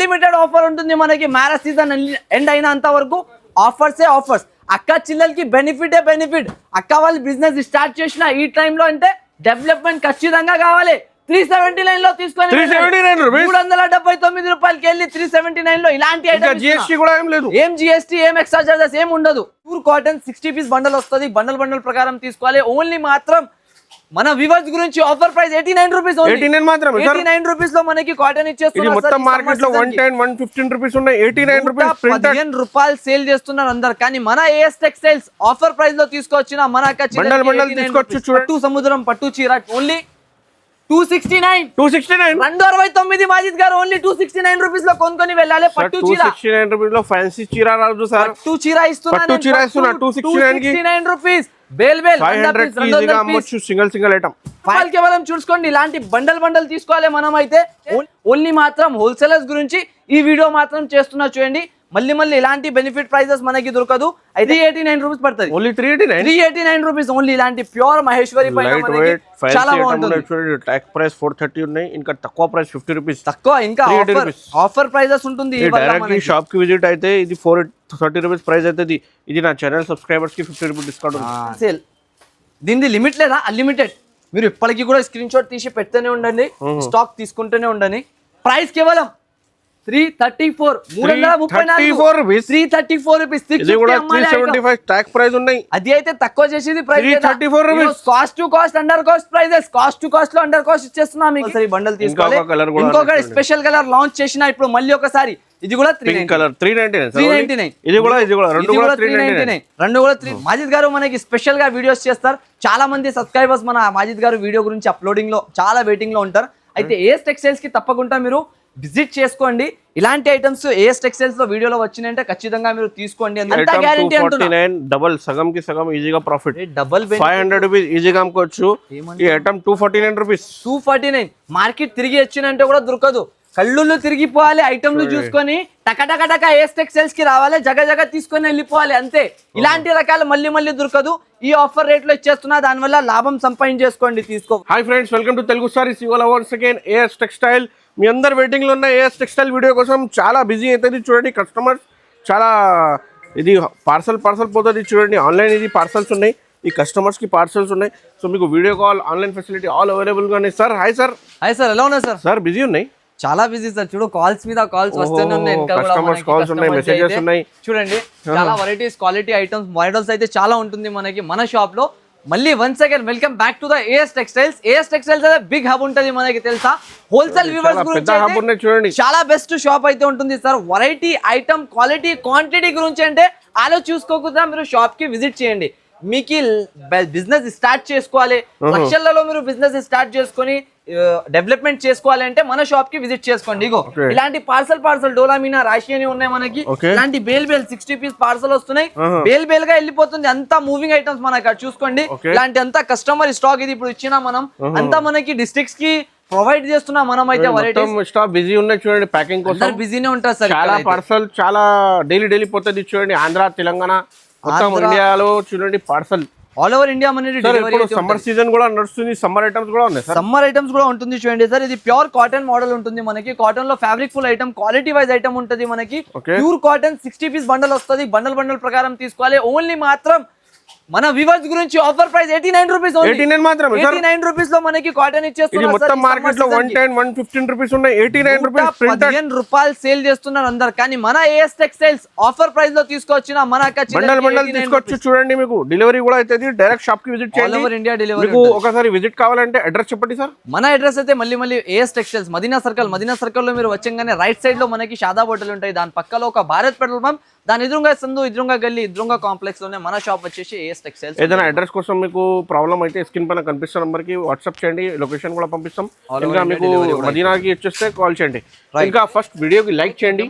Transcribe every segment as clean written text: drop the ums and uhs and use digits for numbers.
Limited offer ఉంటుంది మనకి marriage season end అయినంత వరకు ఆఫర్స్ అక్క చెల్లెలకి బెనిఫిట్ అక్క వాళ్ళు బిజినెస్ స్టార్ట్ చేసిన ఈ టైంలో అంటే డెవలప్మెంట్ ఖచ్చితంగా కావాలి 379 లో తీసుకొని 379 రూపాయలకి వెళ్ళి 379 లో ఇలాంటి జిఎస్టీ కూడా ఏం లేదు, ఏం జిఎస్టీ ఏం ఎక్స్ట్రా చార్జెస్ ఏం ఉండదు. ప్యూర్ కాటన్ 60 పీస్ బండల్ వస్తుంది. బండల్ ప్రకారం తీసుకోవాలి. ఓన్లీ మాత్రం మన వివర్స్ గురించి ఆఫర్ ప్రైస్ 89 రూపీస్. 89 రూపీస్ లో మనకి కాటన్ ఇచ్చేస్తున్నారు. మొత్తం మార్కెట్ లో 110 115 రూపీస్ ఉన్నాయి. 89 రూపీస్ 15 రూపాయలు సేల్ చేస్తున్నారు అందరు. కానీ మన ఏఎస్ టెక్స్టైల్స్ ఆఫర్ ప్రైస్ లో తీసుకొచ్చిన మన బండల్ తీసుకోవచ్చు. పట్టు సముద్రం పట్టు చీర ఓన్లీ 269 269 మాజిద్ గారు ఓన్లీ 269 రూపీస్ లో కొనుక్కొని వెళ్ళాలి. పట్టు చీర 269 రూపీస్ లో ఫ్యాన్సీ చీర రాదు సార్. పట్టు చీర ఇస్తున్నా 269 రూపీస్. బేల్ 500 కి ఈజీగా అమ్మొచ్చు. సింగిల్ ఐటమ్ ఫైల్ కేవలం చూసుకోండి. ఇలాంటి బండల్ తీసుకోవాలి. మనం అయితే ఓన్లీ మాత్రం హోల్సేలర్స్ గురించి ఈ వీడియో మాత్రం చేస్తున్నా. చూడండి మళ్ళీ ఇలాంటి బెనిఫిట్ ప్రైజెస్ మనకి దొరకదు. 389 రూపీస్ పడుతుంది. Only 389 rupees only. ఇలాంటి ప్యూర్ మహేశ్వరి పైన చాలా బాగుంటుంది. ట్యాగ్ ప్రైస్ 430 ఉన్నాయి. ఇంకా తక్కువ ప్రైస్ 50 రూపీస్ తక్కువ. ఇంకా ఆఫర్ ప్రైజెస్ ఉంటుంది. డైరెక్ట్ షాప్ కి విజిట్ అయితే ఇది 430 రూపీస్ ప్రైస్ అవుతుంది. ఇది నా ఛానల్ సబ్స్క్రైబర్స్ కి 50 రూపీస్ డిస్కౌంట్ సేల్. దీనిది లిమిట్ లేదా అన్లిమిటెడ్. మీరు ఇప్పటికీ కూడా స్క్రీన్ షాట్ తీసి పెడుతూనే ఉండండి. స్టాక్ తీసుకుంటూనే ఉండండి. ప్రైస్ కేవలం 334 334 రూపీస్. 334 రూపీస్. 375 ట్యాగ్ ప్రైస్ ఉన్నాయి. అది అయితే తక్కువ చేసేది price 334 rupees. Cost to cost under cost prices. Cost to cost లో అండర్ కాస్ట్ ఇచ్చేస్తున్నా మీకు. సరే బండల్ తీసుకోవాలి. ఇంకొక స్పెషల్ కలర్ లాంచ్ చేసిన ఇప్పుడు మళ్ళీ ఒకసారి. ఇది కూడా 399. ఇది కూడా రెండు కూడా 399. మాజిద్ గారు మనకి స్పెషల్ గా వీడియోస్ చేస్తారు. చాలా మంది సబ్స్క్రైబర్స్ మన మాజిద్ గారు వీడియో గురించి అప్లోడింగ్ లో చాలా వెయిటింగ్ లో ఉంటారు. అయితే ఏఎస్ టెక్స్టైల్స్ కి తప్పకుండా మీరు విజిట్ చేసుకోండి. ఇలాంటి ఐటమ్స్ ఏఎస్ టెక్స్టైల్స్ లో వీడియోలో వచ్చినాయంటే ఖచ్చితంగా మీరు తీసుకోండి. అంతా గ్యారెంటీ అంటున్నా. డబుల్ సగం కి సగం ఈజీగా ప్రాఫిట్. డబుల్ 500 రూపీస్ ఈజీగా అమ్ముకోవచ్చు. ఈ ఐటమ్ 249 రూపీస్. 249. మార్కెట్ తిరిగి వచ్చినంటే కూడా దొరకదు. కళ్ళు తిరిగిపోవాలి. ఐటమ్లు చూసుకొని టక ఏఎస్ టెక్స్టైల్స్ కి రావాలి. జగ తీసుకొని వెళ్ళిపోవాలి అంతే. ఇలాంటి రకాలు మళ్ళీ దొరకదు. ఈ ఆఫర్ రేట్ లో ఇచ్చేస్తున్నా. దానివల్ల లాభం సంపాదించేసుకోండి. తీసుకో. Hi friends, welcome to Telugu saris. ఇవాళ వన్స్ అగైన్ ఏఎస్ టెక్స్టైల్. మీ అందరు వెయిటింగ్ లో ఉన్న ఏఎస్ టెక్స్టైల్ వీడియో కోసం చాలా బిజీ అవుతుంది. చూడండి కస్టమర్స్ చాలా ఇది పార్సల్ పోతుంది. చూడండి ఆన్లైన్ ఇది పార్సల్స్ ఉన్నాయి. ఈ కస్టమర్స్ కి పార్సల్స్ ఉన్నాయి. సో మీకు video call online facility all available గా ఉన్నాయి. Sir hi sir. ఎలా ఉన్నారు సార్? సార్ బిజీ ఉన్నాయి. చాలా బిజీ సార్. చూడు కాల్స్ మీద కాల్స్ వస్తూనే ఉన్నాయి. కాల్స్ ఉన్నాయి, మెసేజెస్ ఉన్నాయి. చూడండి చాలా వెరైటీస్ క్వాలిటీ ఐటమ్స్ మోడల్స్ అయితే చాలా ఉంటుంది మనకి మన షాప్ లో. మళ్ళీ once again welcome back to the AS textiles. AS textiles అయితే బిగ్ హబ్ ఉంటుంది మనకి తెలుసా. హోల్సేల్ వ్యూవర్స్ గురించి చాలా బెస్ట్ షాప్ అయితే ఉంటుంది sir. Variety item quality quantity గురించి అంటే చూసుకోకుండా మీరు షాప్ కి విజిట్ చేయండి. మీకు బిజినెస్ స్టార్ట్ చేసుకోవాలి, లక్షలలో మీరు బిజినెస్ స్టార్ట్ చేసుకొని డెవలప్మెంట్ చేసుకోవాలి అంటే మన షాప్ కి విజిట్ చేసుకోండి. ఇగో ఇలాంటి పార్సల్ డోలామీనా రాశి అని ఉన్నాయి మనకి. ఇలాంటి బేల్ 60 పీస్ పార్సల్ వస్తున్నాయి. బేల్ గా వెళ్ళిపోతుంది. అంతా మూవింగ్ ఐటమ్స్ మనకి చూసుకోండి. ఇలాంటి అంతా కస్టమర్ స్టాక్ ఇది ఇప్పుడు ఇచ్చినా మనం అంతా మనకి డిస్ట్రిక్ట్స్ కి ప్రొవైడ్ చేస్తున్నాం. మనం అయితే స్టాక్ బిజీ ఉన్నాయి. చూడండి ప్యాకింగ్ కోసం బిజీనే ఉంటారు సార్. చాలా పార్సల్ చాలా డైలీ పోతుంది. చూడండి ఆంధ్ర తెలంగాణ మొత్తం ఇండియాలో చూడండి పార్సల్ ఆల్ ఓవర్ ఇండియా మనకి డెలివరీ. సమ్మర్ సీజన్ కూడా నడుస్తుంది. సమ్మర్ ఐటమ్స్ కూడా ఉన్నాయి. సమ్మర్ ఐటమ్స్ కూడా ఉంటుంది. చూడండి సార్ ఇది ప్యూర్ కాటన్ మోడల్ ఉంటుంది మనకి. కాటన్ లో fabric full item quality wise item ఉంటుంది మనకి. ప్యూర్ కాటన్ 60 పీస్ బండల్ వస్తుంది. బండల్ ప్రకారం తీసుకోవాలి. ఓన్లీ మాత్రం మన వివర్స్ గురించి ఆఫర్ ప్రైస్ 89 రూపీస్. 89 రూపీస్ లో మనకి కాటన్ ఇచ్చేస్తున్నారు. మొత్తం మార్కెట్ లో 110 115 రూపీస్ ఉన్నాయి. 89 రూపీస్ 15 రూపాయలు సేల్ చేస్తున్నారు అందరు. కానీ మన ఏఎస్ టెక్స్టైల్స్ ఆఫర్ ప్రైస్ లో తీసుకొచ్చిన మన బండల్ తీసుకోవచ్చు. చూడండి మీకు డెలివరీ కూడా అవుతుంది. డైరెక్ట్ షాప్ కి విజిట్ చేయండి. All over India delivery. మీకు ఒకసారి విజిట్ కావాలంటే అడ్రస్ చెప్పండి సార్. మన అడ్రస్ అయితే మళ్ళీ ఏఎస్ టెక్స్టైల్స్ మదీనా సర్కిల్ లో మీరు వచ్చంగానే రైట్ సైడ్ లో మనకి షాదా హోటల్ ఉంటాయి. దాని పక్కలో ఒక భారత్ పెట్రోల్ పంప్, దాని ఎదురుగా సందు, ఎదురుగా గల్లీ, ఎదురుగా కాంప్లెక్స్ లోనే మన షాప్ వచ్చేసి ఏఎస్ టెక్స్టైల్స్. ఏదైనా అడ్రస్ కోసం మీకు ప్రాబ్లం అయితే స్క్రీన్ పైన కనిపిస్తున్న నంబర్ కి వాట్సాప్ చేయండి. లొకేషన్ కూడా పంపిస్తాం. ఇంకా మీకు మదీనాకి వచ్చేస్తే కాల్ చేయండి. ఇంకా ఫస్ట్ వీడియోకి లైక్ చేయండి,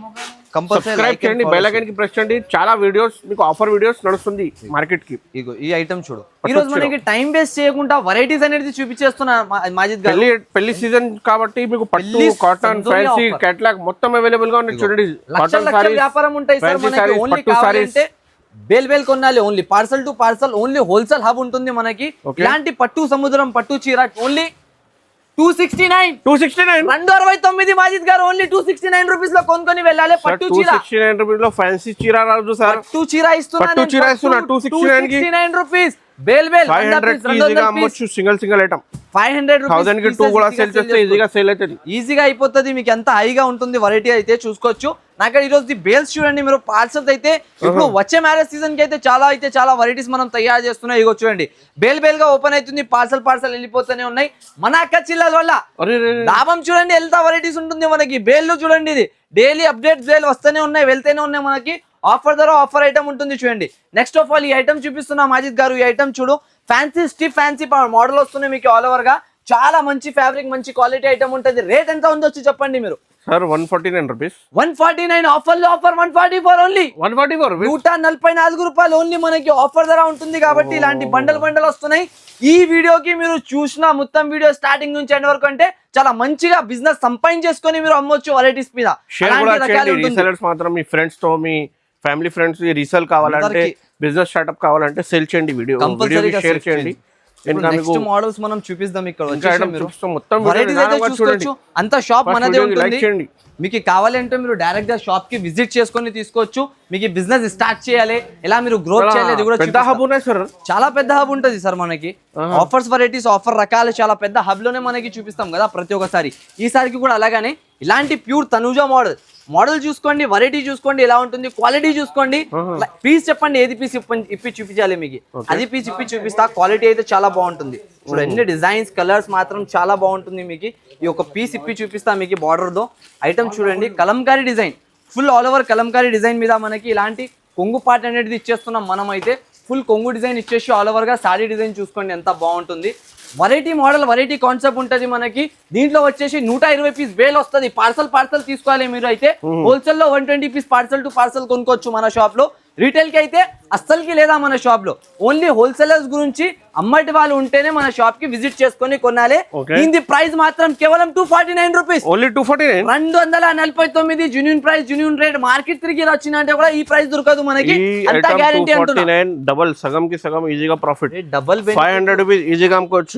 సబ్స్క్రైబ్ చేయండి, బెల్ ఐకాన్ కి ప్రెస్ చేయండి. చాలా వీడియోస్ మీకు ఆఫర్ వీడియోస్ నడుస్తుంది మార్కెట్ కి. ఇగో ఈ ఐటమ్ చూడు. ఈ రోజు మనకి టైం వేస్ట్ చేయకుండా వెరైటీస్ అనేది చూపించేస్తున్నా మాజిద్ గారు. పెళ్లి సీజన్ కాబట్టి మీకు పట్టు, కాటన్, ఫ్యాన్సీ కేటలాగ్ మొత్తం అవైలబుల్ గా ఉన్నాయి. చూడండి కాటన్ సారీస్ వ్యాపారం ఉంటాయి సార్ మనకి. ఓన్లీ కావాలంటే బేల్ కొనాలి. Only parcel to parcel. Only wholesale hub ఉంటుంది మనకి. ఇలాంటి పట్టు సముద్రం పట్టు చీర ఓన్లీ 269 269 మాజిద్ గారు ఓన్లీ 269 రూపీస్ లో కొనుక్కొని వెళ్ళాలి. పట్టు చీర 269 రూపీస్ లో ఫ్యాన్సీ చీర రాదు సార్. పట్టు చీర ఇస్తున్నా 269 రూపీస్. బేల్ 500 ఈజీగా అమ్మొచ్చు. సింగిల్ ఐటమ్ 500 రూపీస్ 1000 కి 2 కూడా సేల్ చేస్తే ఈజీగా సేల్ అవుతుంది. ఈజీగా అయిపోతుంది. మీకు ఎంత హైగా ఉంటుంది వెరైటీ అయితే చూసుకోవచ్చు. నాకు ఈ రోజు బేల్స్ చూడండి మీరు. పార్సల్స్ అయితే ఇప్పుడు వచ్చే మ్యారేజ్ సీజన్ కి అయితే చాలా వెరైటీస్ మనం తయారు చేస్తున్నాం. ఇగో చూడండి బేల్ గా ఓపెన్ అవుతుంది. పార్సల్ వెళ్ళిపోతూనే ఉన్నాయి. మన అక్క చిల్లల వల్ల లాభం చూడండి ఎంత వెరైటీస్ ఉంటుంది మనకి. బేల్ చూడండి ఇది డైలీ అప్డేట్స్ బేల్ వస్తూనే ఉన్నాయి, వెళ్తూనే ఉన్నాయి. మనకి ఆఫర్ ఐటమ్ ఉంటుంది చూడండి. నెక్స్ట్ ఆఫ్ ఆల్ ఈ ఐటమ్ చూపిస్తున్నా మాజిద్ గారు. ఈ ఐటమ్ చూడు ఫ్యాన్సీ స్టిఫ్ ఫ్యాన్సీ మోడల్ వస్తున్నాయి మీకు ఆల్ ఓవర్ గా. చాలా మంచి ఫ్యాబ్రిక్, మంచి క్వాలిటీ ఐటమ్ ఉంటుంది. రేట్ ఎంత ఉందో చెప్పండి మీరు. Sir 149 rupees. 149 offer 144 only. 144 రూపాయలు ఓన్లీ మనకి ఆఫర్ ధర ఉంటుంది. కాబట్టి ఇలాంటి బండల్ వస్తున్నాయి. ఈ వీడియోకి మీరు చూసిన మొత్తం వీడియో స్టార్టింగ్ నుంచి ఎండ్ వరకు అంటే చాలా మంచిగా బిజినెస్ సంపాదించేసుకొని మీరు అమ్మొచ్చు వెరైటీస్ మీద. రీసెలర్స్ మాత్రం మీ ఫ్రెండ్స్ తో, మీ ఫ్యామిలీ ఫ్రెండ్స్ రీసేల్ కావాలంటే, బిజినెస్ స్టార్ట్అప్ కావాలంటే సేల్ చేయండి. వీడియో షేర్ చేయండి. నెక్స్ట్ మోడల్స్ మనం చూపిద్దాం. ఇక్కడ అంత షాప్ మనదే ఉంటుంది. మీకు కావాలంటే మీరు డైరెక్ట్ గా షాప్ కి విజిట్ చేసుకొని తీసుకోవచ్చు. మీకు బిజినెస్ స్టార్ట్ చేయాలి, ఎలా మీరు గ్రోత్ చేయాలి అది కూడా చాలా పెద్ద హబ్ ఉంటుంది సార్. మనకి ఆఫర్స్ వెరైటీస్ ఆఫర్ రకాలు చాలా పెద్ద హబ్ లోనే మనకి చూపిస్తాం కదా ప్రతి ఒక్కసారి. ఈసారికి కూడా అలాగానే ఇలాంటి ప్యూర్ తనూజా మోడల్ చూసుకోండి, వెరైటీ చూసుకోండి ఎలా ఉంటుంది, క్వాలిటీ చూసుకోండి. పీస్ చెప్పండి ఏది పీస్ ఇప్పి చూపించాలి మీకు, అది పీస్ ఇప్పి చూపిస్తా. క్వాలిటీ అయితే చాలా బాగుంటుంది. ఇప్పుడు అన్ని డిజైన్స్ కలర్స్ మాత్రం చాలా బాగుంటుంది. మీకు ఈ ఒక పీస్ ఇప్పి చూపిస్తా మీకు బార్డర్ తో. ఐటమ్ చూడండి Kalamkari design, full all over Kalamkari design మీద మనకి ఇలాంటి కొంగు పార్ట్ అనేది ఇచ్చేస్తున్నాం. మనం అయితే ఫుల్ కొంగు డిజైన్ ఇచ్చేసి ఆల్ ఓవర్ గా సాడీ డిజైన్ చూసుకోండి ఎంత బాగుంటుంది. వెరైటీ మోడల్, వెరైటీ కాన్సెప్ట్ ఉంటుంది మనకి. దీంట్లో వచ్చేసి 120 పీస్ బేల్ వస్తుంది. పార్సల్ తీసుకోవాలి మీరు అయితే. హోల్సేల్ లో 120 పీస్ పార్సల్ టు పార్సల్ కొనుక్కోవచ్చు మన షాప్ లో. రీటైల్ కి అయితే అస్సలకి లేదా మన షాప్ లో. ఓన్లీ హోల్సేలర్స్ గురించి అమ్మటి వాళ్ళు ఉంటేనే మన షాప్ కి విజిట్ చేసుకొని కొనాలి. దీని ప్రైస్ మాత్రం కేవలం 249 rupees. Only 249. 249 genuine price, genuine rate. Market తిరిగి వచ్చిందంటే కూడా ఈ ప్రైస్ దొరకదు మనకి. అంత గ్యారెంటీ అంటున్నా. డబుల్ సగం కి సగం ఈజీగా ప్రాఫిట్. డబుల్ 500 రూపీస్ ఈజీగా అమ్ముకోవచ్చు.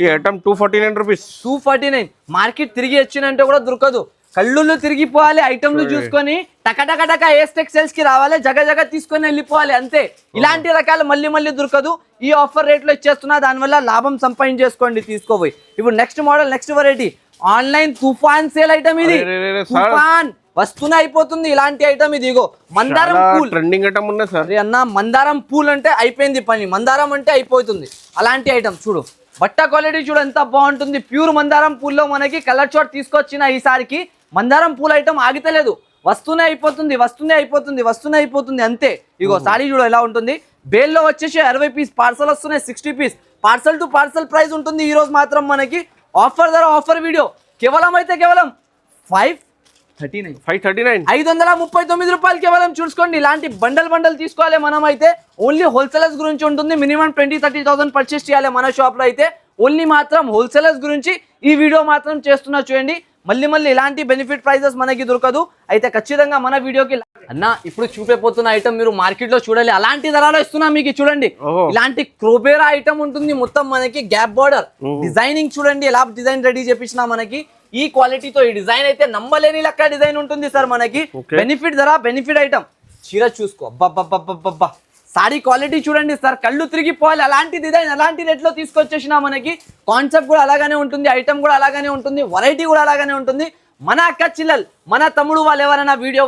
ఈ ఐటమ్ 249 రూపీస్. 249 మార్కెట్ తిరిగి వచ్చిందంటే కూడా దొరకదు. కళ్ళు తిరిగిపోవాలి. ఐటమ్లు చూసుకొని టక ఏఎస్ టెక్స్టైల్స్ కి రావాలి, జగ తీసుకొని వెళ్ళిపోవాలి అంతే. ఇలాంటి రకాలు మళ్ళీ దొరకదు. ఈ ఆఫర్ రేట్ లో ఇచ్చేస్తున్నా. దానివల్ల లాభం సంపాదించేసుకోండి తీసుకోపోయి. ఇప్పుడు next model, next variety online తుఫాన్ సేల్ ఐటమ్. ఇది తుఫాన్ వస్తూనే అయిపోతుంది ఇలాంటి ఐటమ్. ఇది ఇగో మందారం పూల్ ట్రెండింగ్ ఐటమ్ ఉంది సార్. అన్న మందారం పూల్ అంటే అయిపోయింది పని. మందారం అంటే అయిపోతుంది అలాంటి ఐటమ్. చూడు బట్ట క్వాలిటీ చూడు ఎంత బాగుంటుంది. ప్యూర్ మందారం పూల్లో మనకి కలర్ షాట్ తీసుకొచ్చిన ఈసారికి. మందారం పూల ఐటమ్ ఆగితలేదు, వస్తూనే అయిపోతుంది అంతే. ఇగో సారీ చూడు ఎలా ఉంటుంది. బేల్లో వచ్చేసి 60 పీస్ పార్సల్ వస్తున్నాయి. 60 piece parcel to parcel price ఉంటుంది. ఈ రోజు మాత్రం మనకి ఆఫర్ ధర, ఆఫర్ వీడియో కేవలం 539 రూపాయలు కేవలం. చూసుకోండి ఇలాంటి బండల్ తీసుకోవాలి మనం అయితే. ఓన్లీ హోల్సేలర్స్ గురించి ఉంటుంది. మినిమం 20-30,000 పర్చేస్ చేయాలి మన షాప్ లో అయితే. ఓన్లీ మాత్రం హోల్సేలర్స్ గురించి ఈ వీడియో మాత్రం చేస్తున్నా చూడండి. మళ్ళీ ఇలాంటి బెనిఫిట్ ప్రైజెస్ మనకి దొరకదు. అయితే ఖచ్చితంగా మన వీడియోకి అన్న ఇప్పుడు చూపిపోతున్న ఐటమ్ మీరు మార్కెట్ లో చూడాలి. అలాంటి ధరలో ఇస్తున్నా మీకు. చూడండి ఇలాంటి క్రోబేరా ఐటమ్ ఉంటుంది. మొత్తం మనకి గ్యాప్ బార్డర్ డిజైనింగ్ చూడండి ఎలా డిజైన్ రెడీ చేపించినా మనకి. ఈ క్వాలిటీతో ఈ డిజైన్ అయితే నమ్మలేని లెక్క డిజైన్ ఉంటుంది సార్ మనకి. బెనిఫిట్ ధర, బెనిఫిట్ ఐటమ్. చీర చూసుకో అబ్బా. సారీ క్వాలిటీ చూడండి సార్, కళ్ళు తిరిగిపోవాలి. అలాంటి డిజైన్ అలాంటి రేట్ లో తీసుకొచ్చేసిన మనకి. కాన్సెప్ట్ కూడా అలాగానే ఉంటుంది, ఐటమ్ కూడా అలాగానే ఉంటుంది, వెరైటీ కూడా అలాగానే ఉంటుంది. మన అక్క చిల్లలు, మన తమ్ముడు వాళ్ళు ఎవరైనా వీడియో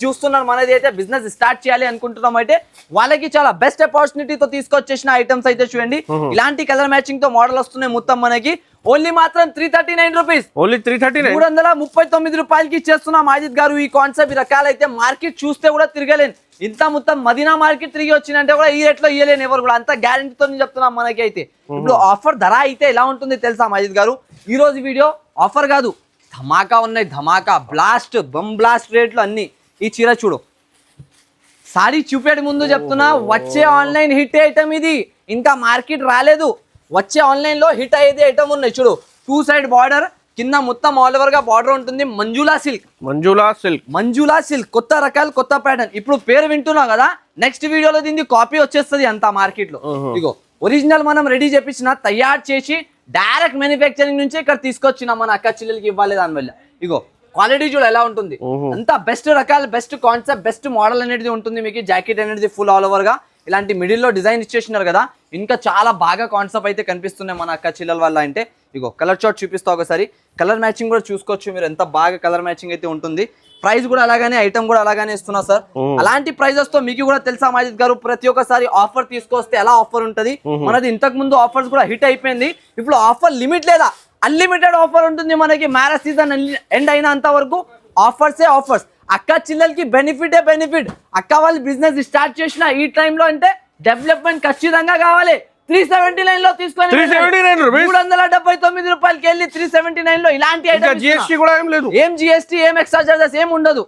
చూస్తున్నారు మనది అయితే బిజినెస్ స్టార్ట్ చేయాలి అనుకుంటున్నాం అయితే వాళ్ళకి చాలా బెస్ట్ ఆపర్చునిటీతో తీసుకొచ్చేసిన ఐటమ్స్ అయితే చూడండి. ఇలాంటి కలర్ మ్యాచింగ్ తో మోడల్ వస్తున్నాయి మొత్తం మనకి. ఓన్లీ మాత్రం 339 రూపీస్. ఓన్లీ 339. 339 రూపాయలకి ఇచ్చేస్తున్నాం మాజిద్ గారు. ఈ కాన్సెప్ట్ ఈ రకాలైతే మార్కెట్ చూస్తే కూడా తిరగలేను. ఇంత మొత్తం మదీనా మార్కెట్ తిరిగి వచ్చిందంటే కూడా ఈ రేట్ లో ఇయ్యలేను ఎవరు కూడా. అంత గ్యారంటీతో చెప్తున్నాం మనకి అయితే. ఇప్పుడు ఆఫర్ ధర అయితే ఎలా ఉంటుంది తెలుసా మాజిద్ గారు? ఈ రోజు వీడియో ఆఫర్ కాదు, ధమాకా ఉన్నాయి. ధమాకా బ్లాస్ట్, బమ్ బ్లాస్ట్ రేట్లు అన్ని. ఈ చీర చూడు, సారీ చూపేటి ముందు చెప్తున్నా, వచ్చే ఆన్లైన్ హిట్ ఐటమ్ ఇది. ఇంకా మార్కెట్ రాలేదు, వచ్చే ఆన్లైన్ లో హిట్ అయ్యేది ఐటమ్ ఉన్నాయి. చూడు 2 సైడ్ బార్డర్, కింద మొత్తం ఆల్ ఓవర్ గా బార్డర్ ఉంటుంది. మంజులా సిల్క్ కొత్త రకాలు, కొత్త ప్యాటర్న్. ఇప్పుడు పేరు వింటున్నావు కదా, నెక్స్ట్ వీడియోలో దీన్ని కాపీ వచ్చేస్తుంది అంతా మార్కెట్ లో. ఇగో ఒరిజినల్ మనం రెడీ చేపించిన, తయారు చేసి డైరెక్ట్ మ్యానుఫ్యాక్చరింగ్ నుంచి ఇక్కడ తీసుకొచ్చిన మన అక్క చెల్లెలకి ఇవ్వాలి దానివల్ల. ఇగో క్వాలిటీ చూడ ఎలా ఉంటుంది, అంతా బెస్ట్ రకాల బెస్ట్ కాన్సెప్ట్ బెస్ట్ మోడల్ అనేది ఉంటుంది మీకు. జాకెట్ అనేది ఫుల్ ఆల్ ఓవర్ గా ఇలాంటి మిడిల్ లో డిజైన్ ఇచ్చేసినారు కదా, ఇంకా చాలా బాగా కాన్సెప్ట్ అయితే కనిపిస్తున్నాయి మన అక్క చెల్లెల వల్ల. అంటే ఇగో కలర్ చార్ట్ చూపిస్తా ఒకసారి, కలర్ మ్యాచింగ్ కూడా చూసుకోవచ్చు మీరు, ఎంత బాగా కలర్ మ్యాచింగ్ అయితే ఉంటుంది. ప్రైస్ కూడా అలాగానే, ఐటమ్ కూడా అలాగానే ఇస్తున్నా సార్. అలాంటి ప్రైజెస్ తో మీకు కూడా తెలుసా మాజిద్ గారు, ప్రతి ఒక్కసారి ఆఫర్ తీసుకొస్తే ఎలా ఆఫర్ ఉంటది. మనది ఇంతకు ముందు ఆఫర్స్ కూడా హిట్ అయిపోయింది, ఇప్పుడు ఆఫర్ లిమిట్ లేదా అన్లిమిటెడ్ ఆఫర్ ఉంటుంది మనకి. మ్యారేజ్ సీజన్ ఎండ్ అయినంత వరకు ఆఫర్సే ఆఫర్స్. అక్క చెల్లెలకి బెనిఫిటే బెనిఫిట్. అక్క వాళ్ళు బిజినెస్ స్టార్ట్ చేసిన ఈ టైంలో అంటే డెవలప్మెంట్ ఖచ్చితంగా కావాలి. 379 లో తీసుకొని 379 రూపాయలకి వెళ్ళి 379 లో ఇలాంటి ఐటమ్. జిఎస్టీ కూడా ఏం లేదు, ఏం జిఎస్టీ ఏం ఎక్స్ట్రా చార్జెస్ ఏం ఉండదు.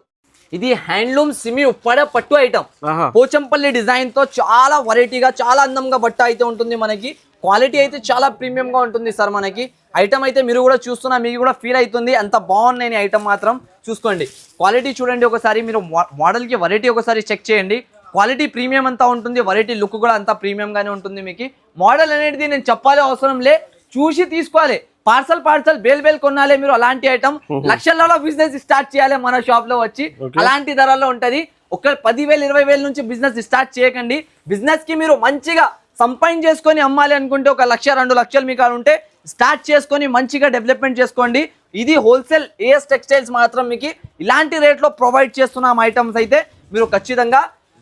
ఇది హ్యాండ్లూమ్ సిమి ఉప్పడ పట్టు ఐటమ్, పోచంపల్లి డిజైన్ తో చాలా వెరైటీగా చాలా అందంగా బట్ట అయితే ఉంటుంది మనకి. క్వాలిటీ అయితే చాలా ప్రీమియం గా ఉంటుంది సార్ మనకి. ఐటమ్ అయితే మీరు కూడా చూస్తున్నా, మీకు కూడా ఫీల్ అవుతుంది అంత బాగున్నాయి ఐటమ్. మాత్రం చూసుకోండి, క్వాలిటీ చూడండి ఒకసారి, మీరు మోడల్ కి వెరైటీ ఒకసారి చెక్ చేయండి. క్వాలిటీ ప్రీమియం అంతా ఉంటుంది, వెరైటీ లుక్ కూడా అంతా ప్రీమియం గానే ఉంటుంది మీకు. మోడల్ అనేది నేను చెప్పాలి అవసరం లే, చూసి తీసుకోవాలి. పార్సల్ బేల్ కొనాలి మీరు. అలాంటి ఐటమ్ లక్షలలో బిజినెస్ స్టార్ట్ చేయాలి మన షాప్ లో వచ్చి, అలాంటి ధరల్లో ఉంటది. ఒక 10,000 20,000 నుంచి బిజినెస్ స్టార్ట్ చేయకండి. బిజినెస్ కి మీరు మంచిగా సంపాదన చేసుకొని అమ్మాలి అనుకుంటే 1 లక్ష 2 లక్షలు మీకు ఉంటే స్టార్ట్ చేసుకొని మంచిగా డెవలప్మెంట్ చేసుకోండి. ఇది హోల్సేల్ ఏఎస్ టెక్స్టైల్స్ మాత్రం మీకు ఇలాంటి రేట్లో ప్రొవైడ్ చేస్తున్నాం ఐటమ్స్ అయితే. మీరు ఖచ్చితంగా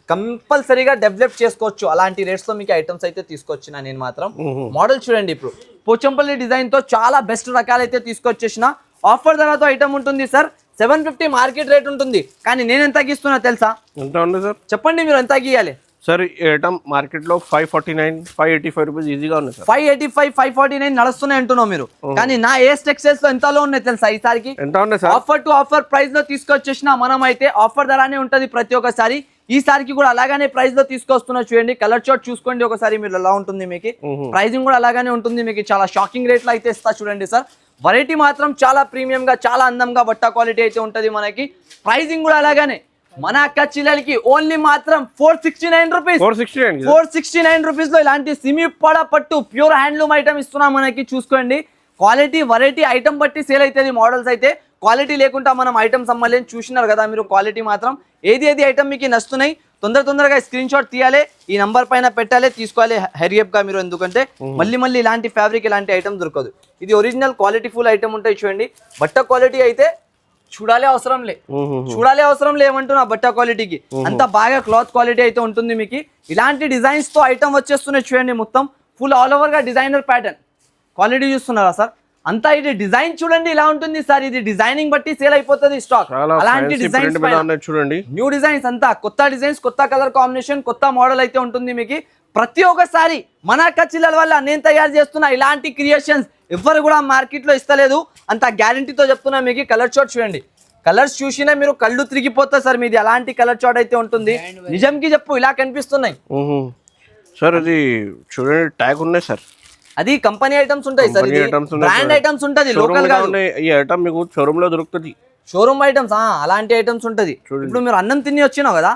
కంపల్సరీగా డెవలప్ చేసుకోవచ్చు. అలాంటి రేట్స్ లో మీకు ఐటమ్స్ అయితే తీసుకొచ్చిన నేను మాత్రం. మోడల్ చూడండి, ఇప్పుడు పోచంపల్లి డిజైన్ తో చాలా బెస్ట్ రకాలు అయితే తీసుకొచ్చేసిన. ఆఫర్ ధరతో ఐటమ్ ఉంటుంది సార్. 750 మార్కెట్ రేట్ ఉంటుంది, కానీ నేను ఎంత తగ్గిస్తున్నా తెలుసా? ఎంత ఉంది సార్ చెప్పండి, మీరు ఎంత తగ్గియాలి సార్? ఈ ఐటమ్ మార్కెట్ లో 549 585 రూపీస్ ఈజీగా ఉన్నాయి సార్. 585 549 నడుస్తున్నాయి అంటున్నావు మీరు, కానీ నా ఏఎస్ టెక్స్టైల్స్ లో ఎంతలో ఉన్నాయి తెలుసా ఈసారికి? ఎంత ఉన్నాయి sir? Offer to offer price లో తీసుకొచ్చేసిన మనం అయితే. ఆఫర్ ధరనే ఉంటది ప్రతి ఒక్కసారి, ఈసారికి కూడా అలాగానే ప్రైస్ లో తీసుకొస్తున్నా. చూడండి కలర్ చార్ట్ చూసుకోండి ఒకసారి, మీరు ఎలా ఉంటుంది మీకు. ప్రైజింగ్ కూడా అలాగానే ఉంటుంది మీకు, చాలా షాకింగ్ రేట్ లో అయితే ఇస్తా చూడండి సార్. వెరైటీ మాత్రం చాలా ప్రీమియం గా చాలా అందంగా బట్ట క్వాలిటీ అయితే ఉంటది మనకి. ప్రైజింగ్ కూడా అలాగానే. మన అక్క చెల్లెలకి ఓన్లీ మాత్రం 469 రూపీస్, 469 రూపీస్ లో ఇలాంటి సిమి పడ పట్టు ప్యూర్ హ్యాండ్లూమ్ ఐటమ్ ఇస్తున్నాం మనకి. చూసుకోండి క్వాలిటీ వెరైటీ ఐటమ్ బట్టి సేల్ అవుతుంది మోడల్స్ అయితే. క్వాలిటీ లేకుండా మనం ఐటమ్స్ అమ్మలేని చూసినారు కదా మీరు. క్వాలిటీ మాత్రం ఏది ఐటమ్ మీకు నచ్చుతున్నాయి తొందరగా స్క్రీన్ షాట్ తీయాలి, ఈ నంబర్ పైన పెట్టాలి, తీసుకోవాలి హెరియప్ గా మీరు. ఎందుకంటే మళ్ళీ ఇలాంటి ఫ్యాబ్రిక్ ఇలాంటి ఐటమ్ దొరకదు. ఇది ఒరిజినల్ క్వాలిటీ ఫుల్ ఐటమ్ ఉంటాయి చూడండి. బట్ట క్వాలిటీ అయితే చూడాలి అవసరం లేమంటున్నా. బట్ట క్వాలిటీకి అంత బాగా క్లాత్ క్వాలిటీ అయితే ఉంటుంది మీకు. ఇలాంటి డిజైన్స్ తో ఐటమ్ వచ్చేస్తున్నాయి చూడండి, మొత్తం ఫుల్ ఆల్ ఓవర్ గా డిజైనర్ ప్యాటర్న్. క్వాలిటీ చూస్తున్నారా సార్? అంతా ఇది డిజైన్ చూడండి ఇలా ఉంటుంది సార్. ఇది డిజైనింగ్ బట్టి సేల్ అయిపోతుంది స్టాక్. అలాంటి డిజైన్స్ చూడండి, న్యూ డిజైన్స్ అంతా కొత్త డిజైన్స్, కొత్త కలర్ కాంబినేషన్, కొత్త మోడల్ అయితే ఉంటుంది మీకు. ప్రతి ఒక్కసారి మన అక్క చెల్లెల వల్ల నేను తయారు చేస్తున్నా ఇలాంటి క్రియేషన్స్ ఎవరు కూడా మార్కెట్ లో ఇస్తలేదు, అంత గ్యారంటీతో చెప్తున్నా మీకు. కలర్ చార్ట్ చూడండి, కలర్స్ చూసినా మీరు కళ్ళు తిరిగిపోతా సార్ మీది. అలాంటి కలర్ చార్ట్ అయితే ఉంటుంది. నిజంకి చెప్పు ఇలా కనిపిస్తున్నాయి సార్. అది చూడండి ట్యాగ్ ఉన్నాయి సార్. అది కంపెనీ ఐటమ్స్ ఉంటాయి సార్, బ్రాండ్ ఐటమ్స్ ఉంటది, లోకల్ గా. ఈ ఐటమ్ మీకు షోరూమ్ లో దొరుకుతుంది, షోరూమ్ ఐటమ్స్ అలాంటి ఐటమ్స్ ఉంటది. ఇప్పుడు మీరు అన్నం తిని వచ్చినావు కదా,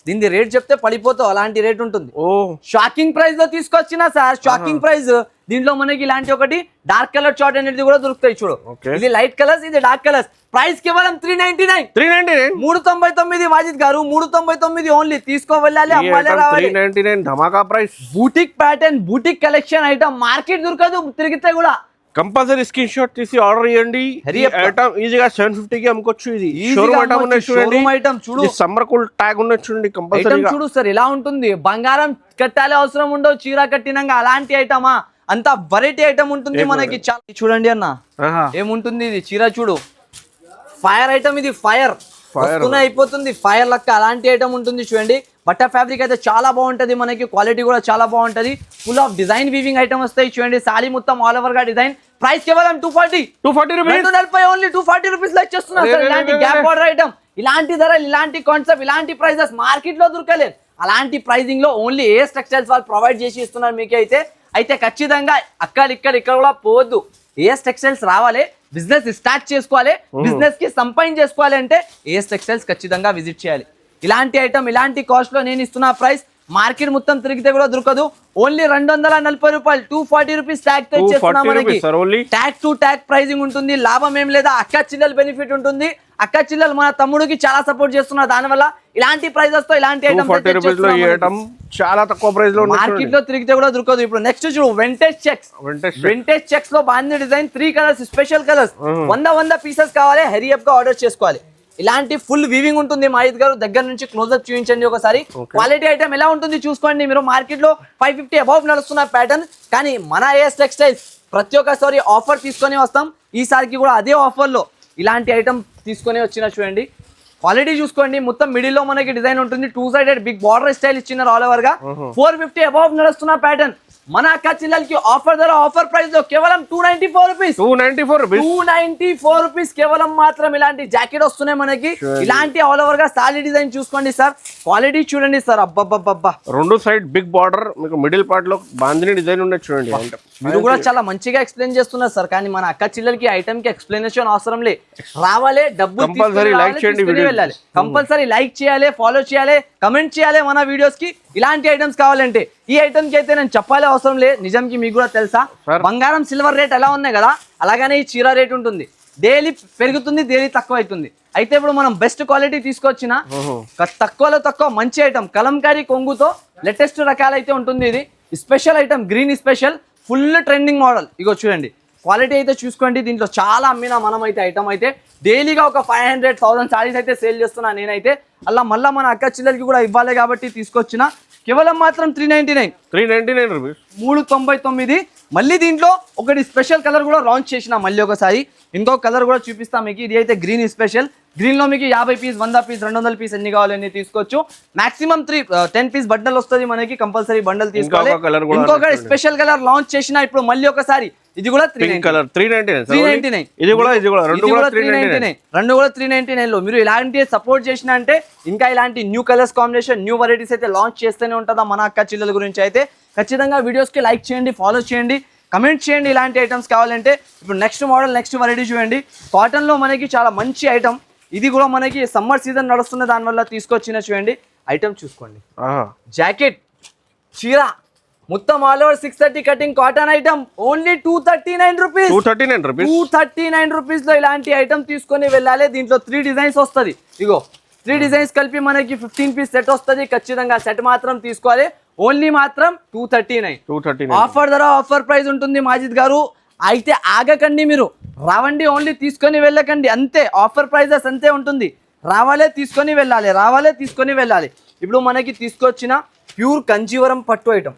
దీని రేట్ చెప్తే పడిపోతావు, అలాంటి రేట్ ఉంటుంది. షాకింగ్ ప్రైస్ లో తీసుకొచ్చినా సార్, షాకింగ్ ప్రైస్. దీంట్లో మనకి ఇలాంటి ఒకటి డార్క్ కలర్ చార్ట్ అనేది కూడా దొరుకుతాయి చూడు. ఇది లైట్ కలర్స్, ఇది డార్క్ కలర్స్. ప్రైస్ కేవలం 399 399 వాజిద్ గారు, 399 ఓన్లీ. తీసుకో వెళ్ళాలి, అమ్మాలే రావాలి. 399 ధమాకా price. Boutique pattern, boutique collection item market దొరకదు తిరిగితే కూడా. కంపల్సరీ స్క్రీన్ షాట్ తీసి ఆర్డర్ చేయండి. ఐటమ్ ఈజీగా 750 కి అమ్ముకోవచ్చు. ఇది షోరూమ్ ఐటమ్ ఉన్నది చూడండి, ఐటమ్ చూడు, సమ్మర్ కూల్ ట్యాగ్ ఉన్నది చూడండి. కంపల్సరీ చూడు సార్ ఎలా ఉంటుంది. బంగారం కట్టాలి అవసరం ఉండవు, చీర కట్టినాక అలాంటి ఐటమా, అంత వెరైటీ ఐటమ్ ఉంటుంది మనకి. చాలా చూడండి అన్న ఏముంటుంది. ఇది చీర చూడు, ఫైర్ ఐటమ్. ఇది ఫైర్ వస్తూనే అయిపోతుంది, ఫైర్ లెక్క అలాంటి ఐటమ్ ఉంటుంది చూడండి. బట్ట ఫ్యాబ్రిక్ అయితే చాలా బాగుంటది మనకి, క్వాలిటీ కూడా చాలా బాగుంటది. Full of design weaving item వస్తాయి చూడండి. సారీ మొత్తం ఆల్ ఓవర్ గా డిజైన్. ప్రైస్ కేవలం 240 రూపీస్, 240 ఓన్లీ 240 రూపీస్ లో ఇచ్చేస్తున్నారు సార్. ఇలాంటి గ్యాప్ బార్డర్ ఐటమ్, ఇలాంటి ధరలు, ఇలాంటి కాన్సెప్ట్, ఇలాంటి ప్రైజెస్ మార్కెట్ లో దొరకలేదు. అలాంటి ప్రైజింగ్ లో ఓన్లీ ఏఎస్ టెక్స్టైల్స్ వాళ్ళు ప్రొవైడ్ చేసి ఇస్తున్నారు మీకు అయితే ఖచ్చితంగా ఇక్కడ కూడా పోవద్దు. ఏఎస్ టెక్స్టైల్స్ రావాలి, బిజినెస్ స్టార్ట్ చేసుకోవాలి, బిజినెస్ కి సంపాదన చేసుకోవాలి అంటే ఏఎస్ టెక్స్టైల్స్ ఖచ్చితంగా విజిట్ చేయాలి. ఇలాంటి ఐటమ్ ఇలాంటి కాస్ట్ లో నేను ఇస్తున్న ప్రైస్ మార్కెట్ మొత్తం తిరిగితే కూడా దొరకదు. ఓన్లీ 240 రూపాయలు, 240 రూపీస్ ట్యాగ్ తో ఇచ్చేస్తున్నాం మనకి. ట్యాగ్ టు ట్యాగ్ ప్రైజింగ్ ఉంటుంది, లాభం ఏం లేదా, అక్క చిల్లల బెనిఫిట్ ఉంటుంది. అక్క చిల్లలు మన తమ్ముడికి చాలా సపోర్ట్ చేస్తున్నారు, దానివల్ల ఇలాంటి ప్రైజెస్ తో ఇలాంటి ఐటమ్ చాలా తక్కువ ప్రైస్ లో మార్కెట్ లో తిరిగితే కూడా దొరకదు. ఇప్పుడు నెక్స్ట్ చూడు వింటేజ్ చెక్స్ లో బాగుంది design, 3 colours special colours, 100 pieces కావాలి, హరీ అప్ గా ఆర్డర్ చేసుకోవాలి. ఇలాంటి ఫుల్ వీవింగ్ ఉంటుంది. మాహిత్ గారు దగ్గర నుంచి క్లోజ్అప్ చూపించండి ఒకసారి. క్వాలిటీ ఐటమ్ ఎలా ఉంటుంది చూసుకోండి మీరు. మార్కెట్ లో 550 అబౌవ్ నడుస్తున్న ప్యాటర్న్, కానీ మన ఏఎస్ టెక్స్టైల్స్ ప్రతి ఒక్కసారి ఆఫర్ తీసుకొని వస్తాం. ఈసారికి కూడా అదే ఆఫర్ లో ఇలాంటి ఐటమ్ తీసుకొని వచ్చిన చూడండి. క్వాలిటీ చూసుకోండి. మొత్తం మిడిల్ లో మనకి డిజైన్ ఉంటుంది, 2 సైడెడ్ బిగ్ బార్డర్ స్టైల్ ఇచ్చినారు ఆల్ ఓవర్ గా. 450 అబౌవ్ నడుస్తున్న ప్యాటర్న్. మన అక్క చిల్లలకి ఆఫర్ ధర, ఆఫర్ ప్రైస్ లో కేవలం 294 రూపీస్. 294 రూపీస్ కేవలం మాత్రం. ఇలాంటి జాకెట్ వస్తున్నాయి మనకి. ఇలాంటి ఆల్ ఓవర్ గా సాలీ డిజైన్ చూసుకోండి సార్. క్వాలిటీ చూడండి సార్, అబ్బబ్బబ్బబ్బా. 2 సైడ్ బిగ్ బార్డర్, మీకు మిడిల్ పార్ట్ లో బాందిని డిజైన్ ఉన్నది చూడండి. మీరు కూడా చాలా మంచిగా ఎక్స్ప్లెయిన్ చేస్తున్నారు సార్, కానీ మన అక్క చిల్లలకి ఐటమ్ కి ఎక్స్ప్లెనేషన్ అవసరం లే. రావాలి, డబ్బులు కంపల్సరీ లైక్ చేయండి, వెళ్ళాలి, కంపల్సరీ లైక్ చేయాలి, ఫాలో చేయాలి, కమెంట్ చేయాలి మన వీడియోస్ కి. ఇలాంటి ఐటమ్స్ కావాలంటే ఈ ఐటమ్ కి అయితే నేను చెప్పాలి అవసరం లే. నిజంకి మీకు కూడా తెలుసా, బంగారం సిల్వర్ రేట్ ఎలా ఉన్నాయి కదా, అలాగనే ఈ చీర రేట్ ఉంటుంది. డైలీ పెరుగుతుంది, డైలీ తక్కువ అవుతుంది. అయితే ఇప్పుడు మనం బెస్ట్ క్వాలిటీ తీసుకొచ్చిన తక్కువలో తక్కువ మంచి ఐటమ్, కలంకారీ కొంగుతో లేటెస్ట్ రకాలైతే ఉంటుంది. ఇది special item, green special, full trending model. ఇగో చూడండి క్వాలిటీ అయితే చూసుకోండి. దీంట్లో చాలా అమ్మిన మనం అయితే ఐటమ్ అయితే డైలీగా ఒక 500,000 సారీస్ అయితే సేల్ చేస్తున్నా నేనైతే. అలా మళ్ళీ మన అక్క చిల్లలకి కూడా ఇవ్వాలి కాబట్టి తీసుకొచ్చిన. కేవలం మాత్రం 399 రూపీస్, 399. మళ్ళీ దీంట్లో ఒకటి స్పెషల్ కలర్ కూడా లాంచ్ చేసిన మళ్ళీ ఒకసారి. ఇంకో కలర్ కూడా చూపిస్తాం మీకు. ఇది అయితే గ్రీన్ స్పెషల్. గ్రీన్ లో మీకు 50 పీస్, 100 పీస్, 200 పీస్ ఎన్ని కావాలని తీసుకోవచ్చు. మాక్సిమం 10 పీస్ బండల్ వస్తుంది మనకి, కంపల్సరీ బండల్ తీసుకోవాలి. ఇంకొకటి స్పెషల్ కలర్ లాంచ్ చేసిన ఇప్పుడు మళ్ళీ ఒకసారి. ఇది కూడా 399. ఇది కూడా రెండు కూడా 399 లో. మీరు ఇలాంటి సపోర్ట్ చేసిన అంటే ఇంకా ఇలాంటి new colours combination, new varieties అయితే లాంచ్ చేస్తూనే ఉంటుందా మన అక్క చిల్లల గురించి అయితే. ఖచ్చితంగా వీడియోస్ కి లైక్ చేయండి, ఫాలో చేయండి, కమెంట్ చేయండి ఇలాంటి ఐటమ్స్ కావాలంటే. ఇప్పుడు నెక్స్ట్ మోడల్, నెక్స్ట్ వెరైటీ చూడండి. కాటన్ లో మనకి చాలా మంచి ఐటమ్. ఇది కూడా మనకి సమ్మర్ సీజన్ నడుస్తున్న దానివల్ల తీసుకొచ్చిన చూడండి ఐటమ్ చూసుకోండి. జాకెట్, చీర మొత్తం all over 630 cutting cotton item. Only 239 rupees. 239 rupees లో ఇలాంటి ఐటమ్ తీసుకొని వెళ్ళాలి. దీంట్లో 3 డిజైన్స్ వస్తుంది. ఇగో 3 డిజైన్స్ కలిపి మనకి 15 పీస్ సెట్ వస్తుంది. ఖచ్చితంగా సెట్ మాత్రం తీసుకోవాలి. ఓన్లీ మాత్రం 239. ఆఫర్ ధర, ఆఫర్ ప్రైస్ ఉంటుంది మాజిద్ గారు. అయితే ఆగకండి, మీరు రావండి, ఓన్లీ తీసుకొని వెళ్ళకండి అంతే. ఆఫర్ ప్రైజెస్ అంతే ఉంటుంది. రావాలే తీసుకొని వెళ్ళాలి, రావాలే తీసుకొని వెళ్ళాలి. ఇప్పుడు మనకి తీసుకొచ్చిన ప్యూర్ కంజీవరం పట్టు ఐటమ్.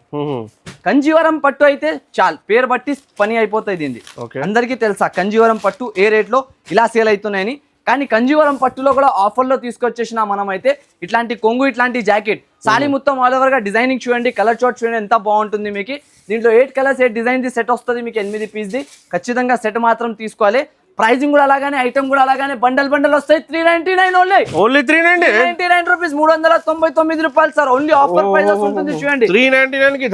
కంజీవరం పట్టు అయితే చాలు, పేరు బట్టి పని అయిపోతుంది. దీన్ని అందరికీ తెలుసా కంజీవరం పట్టు ఏ రేట్ లో ఇలా సేల్ అవుతున్నాయని. కానీ కంజీవరం పట్టులో కూడా ఆఫర్లో తీసుకొచ్చేసిన మనం అయితే ఇట్లాంటి కొంగు, ఇట్లాంటి జాకెట్, సారీ మొత్తం ఆల్ ఓవర్ గా డిజైనింగ్ చూడండి, కలర్ చార్ట్ చూడండి ఎంత బాగుంటుంది మీకు. దీంట్లో 8 కలర్స్ 8 డిజైన్ ది సెట్ వస్తుంది మీకు, 8 పీస్ది. ఖచ్చితంగా సెట్ మాత్రం తీసుకోవాలి. ప్రైజింగ్ కూడా అలాగానే, ఐటమ్ కూడా అలాగానే, బండల్ వస్తాయి. 399 ఓన్లీ 399 రూపీస్, 399 రూపాయలు సార్. ఓన్లీ ఆఫర్ ప్రైజెస్ ఉంటుంది చూడండి. 399 కి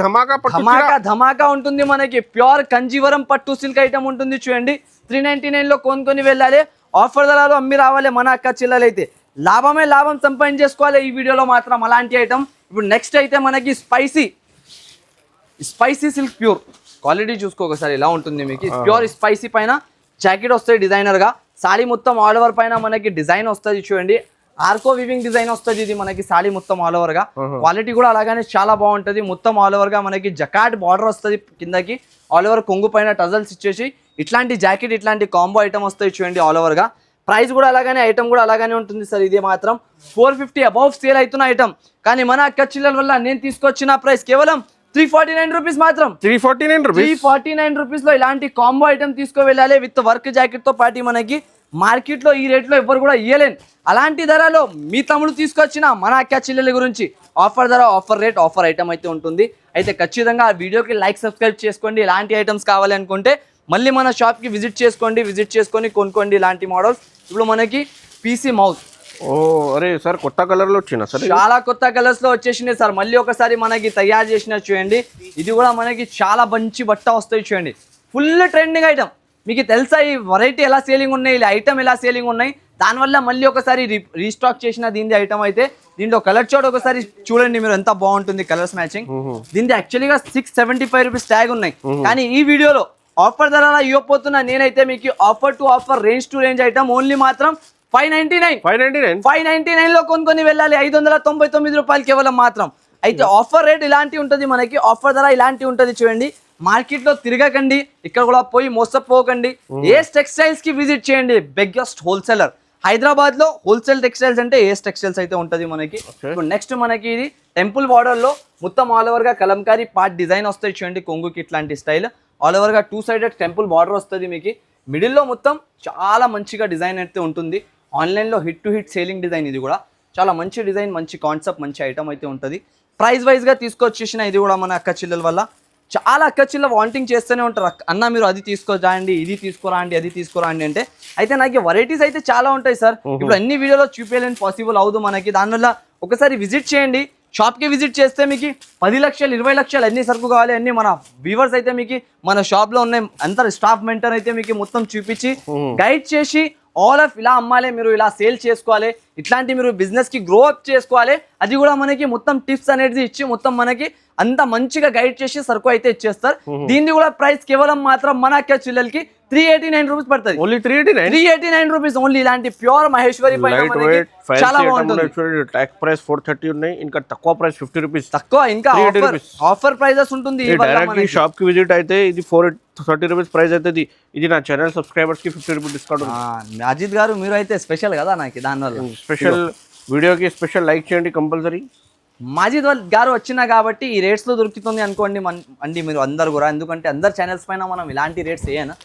ధమాకా ఉంటుంది మనకి. ప్యూర్ కంజీవరం పట్టు సిల్క్ ఐటమ్ ఉంటుంది చూడండి. 399 లో కొనుక్కొని వెళ్ళాలి. ఆఫర్ ధరలు అమ్మి రావాలి మన అక్క చిల్లలు అయితే. లాభమే లాభం సంపాదించేసుకోవాలి ఈ వీడియోలో మాత్రం అలాంటి ఐటమ్. ఇప్పుడు నెక్స్ట్ అయితే మనకి స్పైసీ సిల్క్ ప్యూర్. క్వాలిటీ చూసుకో ఒకసారి ఎలా ఉంటుంది మీకు. ప్యూర్ స్పైసీ పైన జాకెట్ వస్తుంది డిజైనర్ గా. సారీ మొత్తం ఆల్ ఓవర్ పైన మనకి డిజైన్ వస్తుంది చూడండి. ఆర్కో వివింగ్ డిజైన్ వస్తుంది ఇది మనకి సారీ మొత్తం ఆల్ ఓవర్ గా. క్వాలిటీ కూడా అలాగానే చాలా బాగుంటది. మొత్తం ఆల్ ఓవర్ గా మనకి జకాట్ బార్డర్ వస్తుంది కిందకి. ఆల్ ఓవర్ కొంగు పైన టజల్స్ ఇచ్చేసి ఇట్లాంటి జాకెట్, ఇట్లాంటి కాంబో ఐటమ్ వస్తాయి చూడండి ఆల్ ఓవర్ గా. ప్రైస్ కూడా అలాగానే, ఐటమ్ కూడా అలాగానే ఉంటుంది సార్. ఇది మాత్రం 450 అబౌవ్ సేల్ అవుతున్న ఐటమ్. కానీ మన అక్క చిల్లల వల్ల నేను తీసుకొచ్చిన ప్రైస్ కేవలం 349 రూపీస్ మాత్రం. 349 రూపీస్ లో ఇలాంటి కాంబో ఐటమ్ తీసుకో వెళ్ళాలి విత్ వర్క్ జాకెట్ తో పాటు. మనకి మార్కెట్ లో ఈ రేట్ లో ఎవరు కూడా ఇయ్యలేను. అలాంటి ధరలో మీ తమ్ముడు తీసుకొచ్చిన మన అక్క చిల్లెల గురించి ఆఫర్ ధర, ఆఫర్ రేట్, ఆఫర్ ఐటమ్ అయితే ఉంటుంది. అయితే ఖచ్చితంగా ఆ వీడియోకి లైక్, సబ్స్క్రైబ్ చేసుకోండి. ఇలాంటి ఐటమ్స్ కావాలి అనుకుంటే మళ్ళీ మన షాప్ కి విజిట్ చేసుకొని కొనుక్కోండి ఇలాంటి మోడల్స్. ఇప్పుడు మనకి పీసీ మౌత్. అరే సార్ కొత్త కలర్ లో వచ్చిన సార్, చాలా కొత్త కలర్స్ లో వచ్చేసినాయి సార్. మళ్ళీ ఒకసారి మనకి తయారు చేసిన చూడండి. ఇది కూడా మనకి చాలా మంచి బట్ట వస్తాయి చూడండి. Full trending item. మీకు తెలుసా ఈ వెరైటీ ఎలా సేలింగ్ ఉన్నాయి, ఐటమ్ ఎలా సేలింగ్ ఉన్నాయి? దానివల్ల మళ్ళీ ఒకసారి రీస్టాక్ చేసిన దీని ఐటమ్ అయితే దీంట్లో కలర్ చార్ట్ ఒకసారి చూడండి మీరు, ఎంత బాగుంటుంది కలర్స్ మ్యాచింగ్. దీని యాక్చువల్గా 675 రూపీస్ ట్యాగ్ ఉన్నాయి, కానీ ఈ వీడియోలో ఆఫర్ ధర ఇవ్వబోతున్నా నేనైతే మీకు offer to offer, range to range item only మాత్రం 599 లో కొనుక్కొని వెళ్ళాలి. 599 రూపాయలు కేవలం మాత్రం. అయితే ఆఫర్ రేట్ ఇలాంటి ఉంటుంది మనకి, ఆఫర్ ధర ఇలాంటి ఉంటుంది చూడండి. మార్కెట్ లో తిరగకండి, ఇక్కడ కూడా పోయి మోసపోకండి. ఏఎస్ టెక్స్టైల్స్ కి విజిట్ చేయండి, బిగ్గెస్ట్ హోల్సేలర్ హైదరాబాద్ లో. హోల్సేల్ టెక్స్టైల్స్ అంటే ఏఎస్ టెక్స్టైల్స్ అయితే ఉంటది మనకి. ఇప్పుడు నెక్స్ట్ మనకి ఇది టెంపుల్ బార్డర్ లో మొత్తం ఆల్ ఓవర్ గా కలంకారీ పార్ట్ డిజైన్ వస్తాయి చూడండి, కొంగుకి ఇట్లాంటి స్టైల్. ఆల్ ఓవర్ గా 2 సైడెడ్ టెంపుల్ బార్డర్ వస్తుంది మీకు. మిడిల్ లో మొత్తం చాలా మంచిగా డిజైన్ అయితే ఉంటుంది. ఆన్లైన్ లో hit to hit selling design ఇది కూడా. చాలా మంచి డిజైన్, మంచి కాన్సెప్ట్, మంచి ఐటమ్ అయితే ఉంటుంది. ప్రైస్ వైజ్ గా తీసుకొచ్చేసిన ఇది కూడా మన అక్క చెల్లెల వల్ల. చాలా అక్క చెల్లెలు వాంటింగ్ చేస్తూనే ఉంటారు, అన్న మీరు అది తీసుకోరాండి, ఇది తీసుకురాండి, అది తీసుకురాండి అంటే. అయితే నాకు వెరైటీస్ అయితే చాలా ఉంటాయి సార్, ఇప్పుడు అన్ని వీడియోలో చూపించలేని పాసిబుల్ అవ్వదు మనకి. దానివల్ల ఒకసారి విజిట్ చేయండి, షాప్ కి విజిట్ చేస్తే మీకు 10 లక్షలు 20 లక్షలు అన్ని సరుకు కావాలి అన్ని మన వ్యూవర్స్ అయితే మీకు మన షాప్ లో ఉన్నాయి. అంతా స్టాఫ్ మెంటర్ అయితే మీకు మొత్తం చూపించి గైడ్ చేసి ఆల్ ఆఫ్ ఇలా అమ్మాలి, మీరు ఇలా సేల్ చేసుకోవాలి, ఇట్లాంటి మీరు బిజినెస్ కి గ్రో అప్ చేసుకోవాలి, అది కూడా మనకి మొత్తం టిప్స్ అనేది ఇచ్చి మొత్తం మనకి అంత మంచిగా గైడ్ చేసి సరుకు అయితే ఇచ్చేస్తారు. దీన్ని కూడా ప్రైస్ కేవలం మాత్రం మన అక్క చెల్లెలకి 389 రూపీస్ పడుతుంది. Only 389 rupees only. ఇలాంటి ప్యూర్ మహేశ్వరి పైన మనకి చాలా బాగుంటుంది. ట్యాగ్ ప్రైస్ 430 ఉన్నాయి, ఇంకా తక్కువ ప్రైస్ 50 రూపీస్ తక్కువ, ఇంకా ఆఫర్ ప్రైజెస్ ఉంటుంది. డైరెక్ట్లీ షాప్ కి విజిట్ అయితే ఇది 430 రూపీస్ ప్రైస్ అవుతుంది. ఇది నా ఛానల్ సబ్స్క్రైబర్స్ కి 50 రూపీస్ డిస్కౌంట్. అజిత్ గారు మీరు అయితే స్పెషల్ కదా నాకు, దానివల్ల స్పెషల్ వీడియోకి స్పెషల్ లైక్ చేయండి కంపల్సరీ. మాజిద్ గారు వచ్చినా కాబట్టి ఈ రేట్స్ లో దొరుకుతుంది అనుకోండి అండి మీరు అందరు కూడా, ఎందుకంటే అందరు ఛానల్స్ పైన మనం ఇలాంటి రేట్స్ వేయను.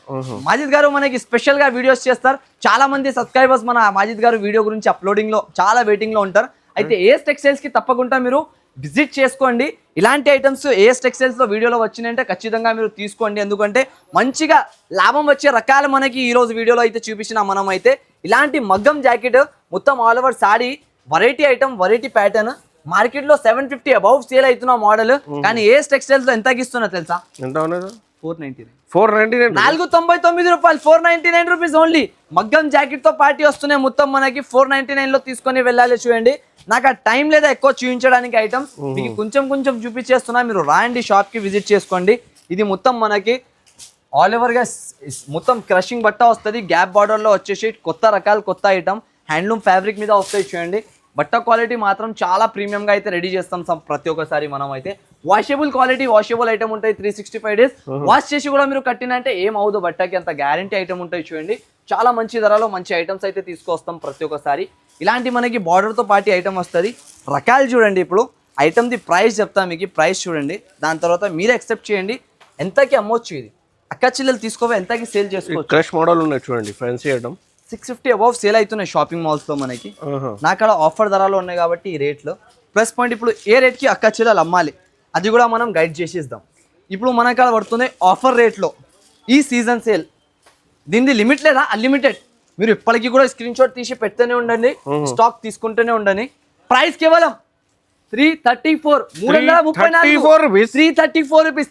మాజిద్ గారు మనకి స్పెషల్ గా వీడియోస్ చేస్తారు. చాలా మంది సబ్స్క్రైబర్స్ మన మాజిద్ గారు వీడియో గురించి అప్లోడింగ్ లో చాలా వెయిటింగ్ లో ఉంటారు. అయితే ఏఎస్ టెక్స్టైల్స్ కి తప్పకుండా మీరు విజిట్ చేసుకోండి. ఇలాంటి ఐటమ్స్ ఏఎస్ టెక్స్టైల్స్ లో వీడియోలో వచ్చినాయంటే ఖచ్చితంగా మీరు తీసుకోండి, ఎందుకంటే మంచిగా లాభం వచ్చే రకాలు మనకి ఈ రోజు వీడియోలో అయితే చూపించిన మనం అయితే. ఇలాంటి మగ్గం జాకెట్ మొత్తం all over saree variety item, variety pattern. Market లో 750 అబౌవ్ సేల్ అవుతున్న మోడల్, కానీ ఏఎస్ టెక్స్టైల్స్ లో ఎంత ఇస్తున్నా తెలుసా? ఎంత ఉన్నది? 499 499 రూపాయలు, 499 రూపీస్ ఓన్లీ. మగ్గం జాకెట్ తో పార్టీ వస్తున్నాయి మొత్తం మనకి. 499 లో తీసుకొని వెళ్ళాలి చూడండి. నాకు ఆ టైం లేదా ఎక్కువ చూపించడానికి ఐటమ్స్, మీకు కొంచెం కొంచెం చూపించేస్తున్నా, మీరు రాండి షాప్ కి విజిట్ చేసుకోండి. ఇది మొత్తం మనకి ఆల్ ఓవర్ గా మొత్తం క్రషింగ్ బట్ట వస్తుంది. గ్యాప్ బార్డర్ లో వచ్చేసి కొత్త రకాలు, కొత్త ఐటమ్ హ్యాండ్లూమ్ ఫ్యాబ్రిక్ మీద వస్తాయి చూడండి. బట్ట క్వాలిటీ మాత్రం చాలా ప్రీమియం గా అయితే రెడీ చేస్తాం ప్రతి ఒక్కసారి మనం అయితే. వాషబుల్ క్వాలిటీ, వాషబుల్ ఐటమ్ ఉంటాయి. 365 డేస్ వాష్ చేసి కూడా మీరు కట్టినంటే ఏం అవదు బట్టకి, అంత గ్యారంటీ ఐటమ్ ఉంటాయి చూడండి. చాలా మంచి ధరలో మంచి ఐటమ్స్ అయితే తీసుకొస్తాం ప్రతి ఒక్కసారి. ఇలాంటి మనకి బార్డర్ తో పాటు ఐటమ్ వస్తుంది. రకాలు చూడండి, ఇప్పుడు ఐటమ్ ది ప్రైస్ చెప్తా మీకు, ప్రైస్ చూడండి, దాని తర్వాత మీరు యాక్సెప్ట్ చేయండి ఎంతకి అమ్మొచ్చు. ఇది అక్క చెల్లెలు తీసుకోవా ఎంతకి సేల్ చేసుకోవచ్చు. క్రష్ మోడల్ ఉన్నాయి చూడండి, ఫ్యాన్సీ ఐటమ్ 650 అబౌవ్ సేల్ అవుతున్నాయి షాపింగ్ మాల్స్ లో మనకి. నాకడ ఆఫర్ ధరలు ఉన్నాయి కాబట్టి ఈ రేట్లో. ప్లస్ పాయింట్, ఇప్పుడు ఏ రేట్కి అక్క చెల్లెలు అమ్మాలి అది కూడా మనం గైడ్ చేసి ఇద్దాం. ఇప్పుడు మనకాడ పడుతుంది ఆఫర్ రేట్లో ఈ సీజన్ సేల్. దీనిది లిమిట్ లేదా, అన్లిమిటెడ్. మీరు ఇప్పటికీ కూడా స్క్రీన్ షాట్ తీసి పెడుతూనే ఉండండి, స్టాక్ తీసుకుంటూనే ఉండండి. ప్రైస్ కేవలం 334 334 రూపీస్.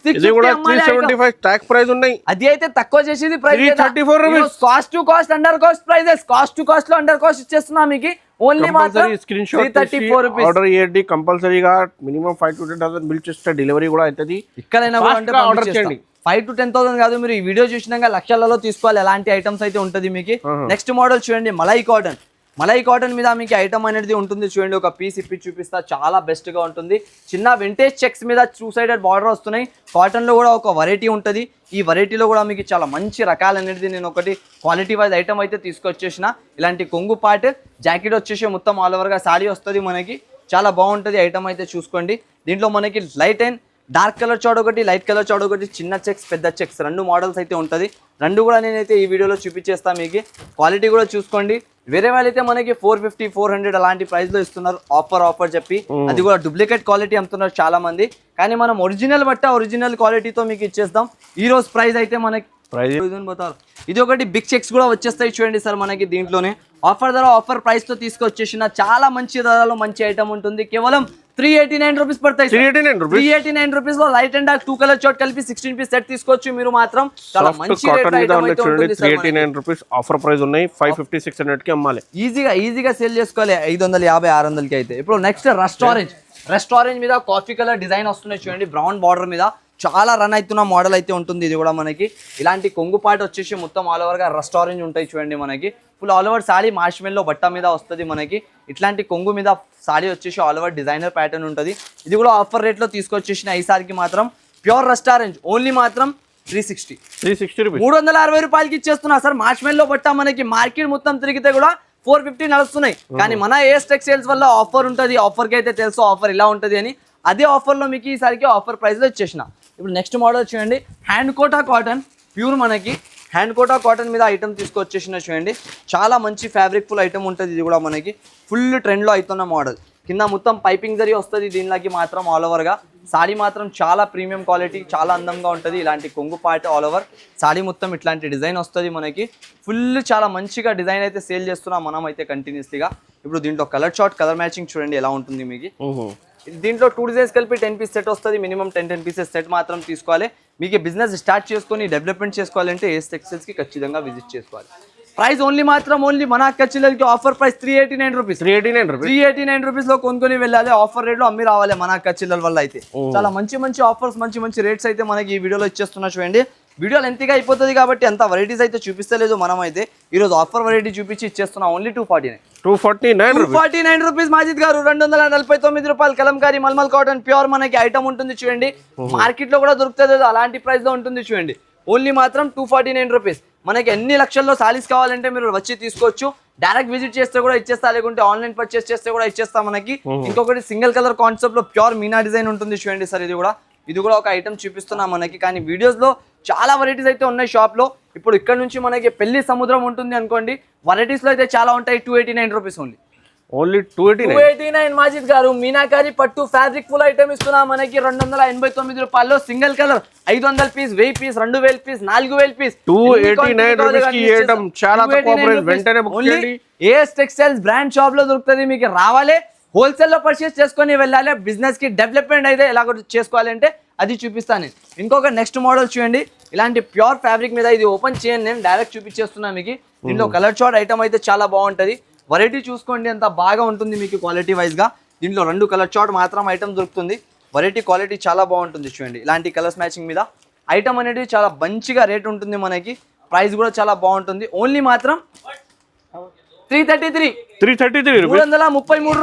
375 ట్యాగ్ ప్రైస్ ఉన్నాయి. అది అయితే తక్కువ చేసేది price 334 rupees. Cost to cost, under cost prices. Cost to cost లో అండర్ కాస్ట్ ఇచ్చేస్తున్నా మీకు. ఓన్లీ మాత్రం స్క్రీన్ షాట్ 334 రూపీస్. ఆర్డర్ చేయండి కంపల్సరీగా. మినిమం 5 to 10,000 బిల్ చేస్తే డెలివరీ కూడా అవుతుంది. ఇక్కడైనా కూడా అంటే ఆర్డర్ చేయండి. 5 to 10,000 కాదు, మీరు ఈ వీడియో చూసినాక లక్షలలో తీసుకోవాలి. ఎలాంటి ఐటమ్స్ అయితే ఉంటుంది మీకు. నెక్స్ట్ మోడల్ చూడండి, మలై కాటన్. మలై కాటన్ మీద మీకు ఐటమ్ అనేది ఉంటుంది చూడండి. ఒక పీస్ ఇప్పి చూపిస్తా, చాలా బెస్ట్ గా ఉంటుంది. చిన్న వింటేజ్ చెక్స్ మీద 2 సైడెడ్ బార్డర్ వస్తున్నాయి. కాటన్ లో కూడా ఒక వెరైటీ ఉంటుంది. ఈ వెరైటీలో కూడా మీకు చాలా మంచి రకాలు అనేది నేను ఒకటి క్వాలిటీ వైజ్ ఐటమ్ అయితే తీసుకొచ్చేసిన. ఇలాంటి కొంగు పార్ట్ జాకెట్ వచ్చేసి మొత్తం ఆల్ ఓవర్ గా సాడీ వస్తుంది మనకి. చాలా బాగుంటుంది ఐటమ్ అయితే చూసుకోండి. దీంట్లో మనకి light and dark colour chart ఒకటి, లైట్ కలర్ చార్ట్ ఒకటి, చిన్న చెక్స్, పెద్ద చెక్స్, 2 మోడల్స్ అయితే ఉంటుంది. 2 కూడా నేనైతే ఈ వీడియోలో చూపించేస్తాను మీకు. క్వాలిటీ కూడా చూసుకోండి. వేరే వాళ్ళైతే మనకి 450 400 అలాంటి ప్రైస్ లో ఇస్తున్నారు ఆఫర్ చెప్పి. అది కూడా డూప్లికేట్ క్వాలిటీ అమ్ముతున్నారు చాలా మంది. కానీ మనం ఒరిజినల్ బట్ట ఒరిజినల్ క్వాలిటీతో మీకు ఇచ్చేస్తాం. ఈ రోజు ప్రైస్ అయితే మనకి ఇది ఒకటి బిగ్ చెక్స్ కూడా వచ్చేస్తాయి చూడండి సార్ మనకి. దీంట్లోనే ఆఫర్ ధర ఆఫర్ ప్రైస్ తో తీసుకొచ్చేసిన చాలా మంచి ధరలో మంచి ఐటమ్ ఉంటుంది. కేవలం 389 రూపీస్ పడతాయి. 389 రూపీస్ లో light and dark 2 colour chart కలిపి 16 పీస్ సెట్ తీసుకోవచ్చు మీరు మాత్రం. చాలా మంచి రేట్ ఐటమ్ అయితే ఉంటుంది. 389 రూపీస్ ఆఫర్ ప్రైస్ ఉన్నాయి. 550 600 కి అమ్మాలి. ఈజీగా సేల్ చేసుకోవాలి 550 600 కి అయితే. ఇప్పుడు నెక్స్ట్ రెస్టారెంట్ మీద కాఫీ కలర్ డిజైన్ వస్తున్నాయి చూడండి, బ్రౌన్ బార్డర్ మీద చాలా రన్ అవుతున్న మోడల్ అయితే ఉంటుంది. ఇది కూడా మనకి ఇలాంటి కొంగు పాటు వచ్చేసి మొత్తం ఆల్ ఓవర్ గా రెస్టారెంట్ ఉంటాయి చూడండి. మనకి ఫుల్ ఆల్ ఓవర్ సాడీ మార్ష్మెల్లో బట్ట మీద వస్తుంది. మనకి ఇట్లాంటి కొంగు మీద సాడీ వచ్చేసి ఆల్ ఓవర్ డిజైనర్ ప్యాటర్న్ ఉంటుంది. ఇది కూడా ఆఫర్ రేట్ లో తీసుకొచ్చేసిన ఈసారికి మాత్రం ప్యూర్ రెస్టారెంట్ ఓన్లీ మాత్రం 360 రూపీస్ 360 రూపాయలకి ఇచ్చేస్తున్నా సార్. మార్ష్మెల్లో బట్ట మనకి మార్కెట్ మొత్తం తిరిగితే కూడా 450 నడుస్తున్నాయి, కానీ మన ఏఎస్ టెక్స్టైల్స్ వల్ల ఆఫర్ ఉంటుంది. ఆఫర్కి అయితే తెలుసు ఆఫర్ ఇలా ఉంటుంది అని. అదే ఆఫర్లో మీకు ఈసారికి ఆఫర్ ప్రైస్లో ఇచ్చేసిన. ఇప్పుడు నెక్స్ట్ మోడల్ చూడండి, హ్యాండ్ కోటా కాటన్ ప్యూర్ మనకి హ్యాండ్ కోటా కాటన్ మీద ఐటమ్ తీసుకొచ్చేసిన చూడండి. చాలా మంచి ఫ్యాబ్రిక్ ఫుల్ ఐటమ్ ఉంటుంది. ఇది కూడా మనకి ఫుల్ ట్రెండ్లో అవుతున్న మోడల్. కింద మొత్తం పైపింగ్ జరీ వస్తుంది దీనిలోకి మాత్రం ఆల్ ఓవర్గా. సాడీ మాత్రం చాలా ప్రీమియం క్వాలిటీ, చాలా అందంగా ఉంటుంది. ఇలాంటి కొంగు పాట ఆల్ ఓవర్ సాడీ మొత్తం ఇట్లాంటి డిజైన్ వస్తుంది మనకి. ఫుల్ చాలా మంచిగా డిజైన్ అయితే సేల్ చేస్తున్నాం మనం అయితే కంటిన్యూస్లీగా. ఇప్పుడు దీంట్లో కలర్ చార్ట్ కలర్ మ్యాచింగ్ చూడండి ఎలా ఉంటుంది మీకు. దీంట్లో 2 డిజైన్స్ కలిపి 10 పీస్ సెట్ వస్తుంది. మినిమం 10 పీసెస్ సెట్ మాత్రం తీసుకోవాలి. మీకు బిజినెస్ స్టార్ట్ చేసుకొని డెవలప్మెంట్ చేసుకోవాలంటే ఏఎస్ టెక్స్టైల్స్కి ఖచ్చితంగా విజిట్ చేసుకోవాలి. ప్రైస్ ఓన్లీ మన అక్క చెల్లెలకి ఆఫర్ ప్రైస్ 389 రూపీస్. 389 రూపీస్ లో కొనుక్కొని వెళ్ళాలి. ఆఫర్ రేట్ లో అమ్మి రావాలి మన అక్క చెల్లెల వల్ల అయితే. చాలా మంచి ఆఫర్స్ మంచి రేట్స్ అయితే మనకి ఈ వీడియోలో ఇచ్చేస్తున్నా చూడండి. వీడియోలు ఎంతగా అయిపోతుంది కాబట్టి అంత వెరైటీస్ అయితే చూపిస్తలేదు మనం అయితే. ఈరోజు ఆఫర్ వెరైటీ చూపించి ఇచ్చేస్తున్నా ఓన్లీ 249 రూపీస్. మాజిద్ గారు 249 రూపాయలు కలంకారీ మల్మల్ కాటన్ ప్యూర్ మనకి ఐటమ్ ఉంటుంది చూడండి. మార్కెట్ లో కూడా దొరుకుతుంది అలాంటి ప్రైస్ లో ఉంటుంది చూడండి. ఓన్లీ మాత్రం 249 రూపీస్. మనకి ఎన్ని లక్షల్లో సారీస్ కావాలంటే మీరు వచ్చి తీసుకోవచ్చు. డైరెక్ట్ విజిట్ చేస్తే కూడా ఇచ్చేస్తా, లేకుంటే ఆన్లైన్ పర్చేస్ చేస్తే కూడా ఇచ్చేస్తా మనకి. ఇంకొకటి సింగిల్ కలర్ కాన్సెప్ట్ లో ప్యూర్ మీనా డిజైన్ ఉంటుంది చూడండి సార్. ఇది కూడా ఒక ఐటమ్ చూపిస్తున్నా మనకి. కానీ వీడియోస్ లో చాలా వెరైటీస్ అయితే ఉన్నాయి షాప్ లో. ఇప్పుడు ఇక్కడ నుంచి మనకి పెళ్లి సముద్రం ఉంటుంది అనుకోండి, వెరైటీస్ లో అయితే చాలా ఉంటాయి. 289 రూపీస్ ఓన్లీ 289 మాజిద్ గారు. మీనాకారి పట్టు ఫ్యాబ్రిక్ ఫుల్ ఐటమ్ ఇస్తున్నా మనకి 289 రూపాయల్లో. Single colour 500 piece, 1000 piece, 2000 piece, 4000 piece. 289 rupees కి ఐటమ్ చాలా తక్కువ ప్రైస్. వెంటనే బుక్ చేయండి. ఏఎస్ టెక్స్టైల్స్ బ్రాండ్ షాప్ లో దొరుకుతుంది. మీకు రావాలి, హోల్సేల్ లో పర్చేస్ చేసుకొని వెళ్ళాలి. బిజినెస్ కి డెవలప్మెంట్ అయితే ఎలా చేసుకోవాలంటే అది చూపిస్తాను. ఇంకొక నెక్స్ట్ మోడల్ చూడండి, ఇలాంటి ప్యూర్ ఫ్యాబ్రిక్ మీద. ఇది ఓపెన్ చేయండి, నేను డైరెక్ట్ చూపించేస్తున్నా మీకు. దీంట్లో కలర్ చార్ట్ ఐటమ్ అయితే చాలా బాగుంటుంది. వెరైటీ చూసుకోండి ఎంత బాగా ఉంటుంది మీకు క్వాలిటీ వైజ్ గా. దీంట్లో 2 కలర్ చార్ట్ మాత్రం ఐటమ్ దొరుకుతుంది. వెరైటీ క్వాలిటీ చాలా బాగుంటుంది చూడండి. ఇలాంటి కలర్స్ మ్యాచింగ్ మీద ఐటమ్ అనేది చాలా మంచిగా రేట్ ఉంటుంది మనకి. ప్రైస్ కూడా చాలా బాగుంటుంది. ఓన్లీ మాత్రం 333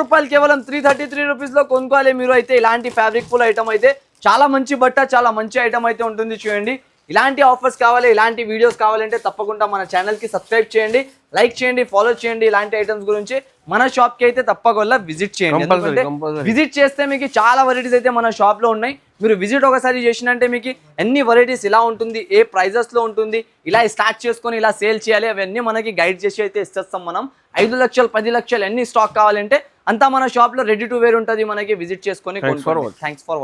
రూపాయలు కేవలం 333 రూపీస్ లో కొనుక్కోవాలి మీరు అయితే. ఇలాంటి ఫ్యాబ్రిక్ ఫుల్ ఐటమ్ అయితే చాలా మంచి బట్ట, చాలా మంచి ఐటమ్ అయితే ఉంటుంది చూడండి. ఇలాంటి ఆఫర్స్ కావాలి, ఇలాంటి వీడియోస్ కావాలంటే తప్పకుండా మన ఛానల్కి సబ్స్క్రైబ్ చేయండి, లైక్ చేయండి, ఫాలో చేయండి. ఇలాంటి ఐటమ్స్ గురించి మన షాప్కి అయితే తప్పకుండా విజిట్ చేయండి. ఎందుకంటే విజిట్ చేస్తే మీకు చాలా వెరైటీస్ అయితే మన షాప్లో ఉన్నాయి. మీరు విజిట్ ఒకసారి చేసినంటే మీకు ఎన్ని వెరైటీస్ ఇలా ఉంటుంది, ఏ ప్రైజెస్లో ఉంటుంది, ఇలా స్టార్ట్ చేసుకొని ఇలా సేల్ చేయాలి, అవన్నీ మనకి గైడ్ చేసి అయితే ఇస్తాం మనం. 5 లక్షలు 10 లక్షలు ఎన్ని స్టాక్ కావాలంటే అంతా మన షాప్లో రెడీ టు వేర్ ఉంటుంది. మనకి విజిట్ చేసుకొని థ్యాంక్స్ ఫర్